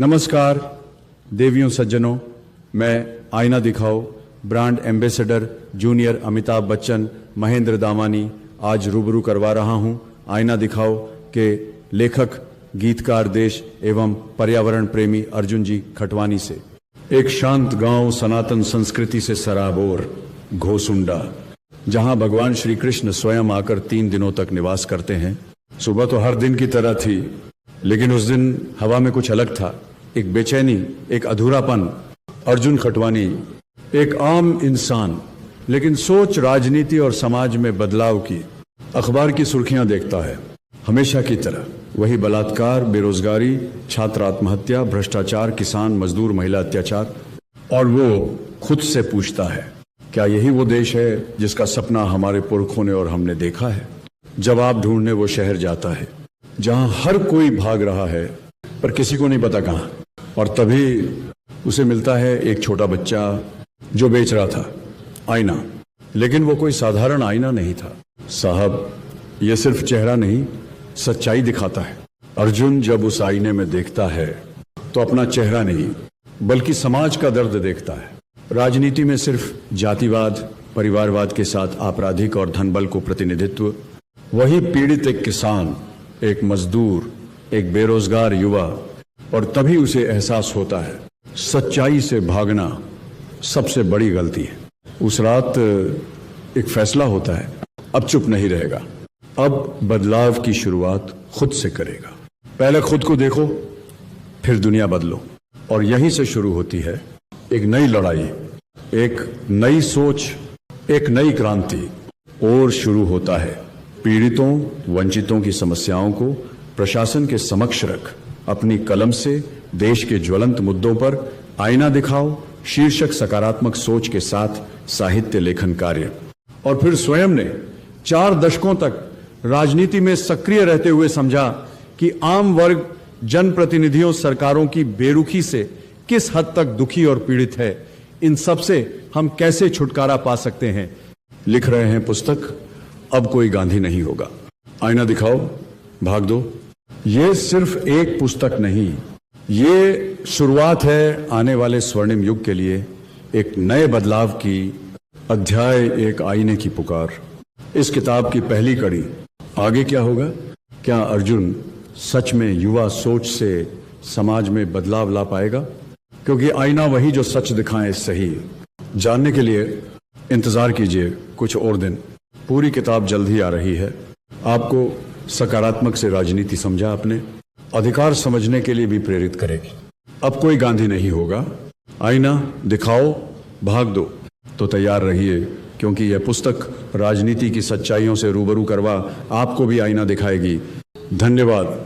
नमस्कार देवियों सज्जनों, मैं आईना दिखाओ brand ambassador junior Amitabh Bachchan Mahendra Damani आज रूबरू करवा रहा हूं आईना दिखाओ के लेखक, गीतकार, देश एवं पर्यावरण प्रेमी अर्जुन जी खटवानी से। एक शांत गांव सनातन संस्कृति से सराबोर घोसुंडा, जहां भगवान श्री कृष्ण स्वयं आकर 3 दिनों तक निवास करते हैं। सुबह तो हर दिन की तरह थी, लेकिन उस दिन हवा में कुछ अलग था। एक बेचैनी, एक अधूरापन। अर्जुन खटवानी एक आम इंसान, लेकिन सोच राजनीति और समाज में बदलाव की। अखबार की सुर्खियां देखता है हमेशा की तरह, वही बलात्कार, बेरोजगारी, छात्र आत्महत्या, भ्रष्टाचार, किसान मजदूर महिला अत्याचार, और वो खुद से पूछता है, क्या यही वो देश है जिसका सपना हमारे पुरखों ने और हमने देखा है? जवाब ढूंढने वो शहर जाता है जहां हर कोई भाग रहा है पर किसी को नहीं पता कहां। और तभी उसे मिलता है एक छोटा बच्चा जो बेच रहा था आईना। लेकिन वो कोई साधारण आईना नहीं था साहब, ये सिर्फ चेहरा नहीं, सच्चाई दिखाता है। अर्जुन जब उस आईने में देखता है तो अपना चेहरा नहीं बल्कि समाज का दर्द देखता है। राजनीति में सिर्फ जातिवाद, परिवारवाद के साथ आपराधिक और धनबल को प्रतिनिधित्व, वही पीड़ित एक किसान, एक मजदूर, एक बेरोजगार युवा। और तभी उसे एहसास होता है सच्चाई से भागना सबसे बड़ी गलती है। उस रात एक फैसला होता है, अब चुप नहीं रहेगा, अब बदलाव की शुरुआत खुद से करेगा। पहले खुद को देखो, फिर दुनिया बदलो। और यहीं से शुरू होती है एक नई लड़ाई, एक नई सोच, एक नई क्रांति। और शुरू होता है पीड़ितों, वंचितों की समस्याओं को प्रशासन के समक्ष रख अपनी कलम से देश के ज्वलंत मुद्दों पर आईना दिखाओ शीर्षक सकारात्मक सोच के साथ साहित्य लेखन कार्य। और फिर स्वयं ने 4 दशकों तक राजनीति में सक्रिय रहते हुए समझा कि आम वर्ग, जनप्रतिनिधियों, सरकारों की बेरुखी से किस हद तक दुखी और पीड़ित है। इन सब से हम कैसे छुटकारा पा सकते हैं। लिख रहे हैं पुस्तक अब कोई गांधी नहीं होगा। आईना दिखाओ, भाग दो। ये सिर्फ एक पुस्तक नहीं, ये शुरुआत है आने वाले स्वर्णिम युग के लिए एक नए बदलाव की। अध्याय एक आईने की पुकार। इस किताब की पहली कड़ी, आगे क्या होगा? क्या अर्जुन सच में युवा सोच से समाज में बदलाव ला पाएगा? क्योंकि आईना वही जो सच दिखाए सही। जानने के लिए इंतजार कीजिए कुछ और दिन। पूरी किताब जल्द ही आ रही है। आपको सकारात्मक से राजनीति समझा अपने अधिकार समझने के लिए भी प्रेरित करेगी। अब कोई गांधी नहीं होगा। आईना दिखाओ, भाग दो। तो तैयार रहिए, क्योंकि यह पुस्तक राजनीति की सच्चाइयों से रूबरू करवा आपको भी आईना दिखाएगी। धन्यवाद।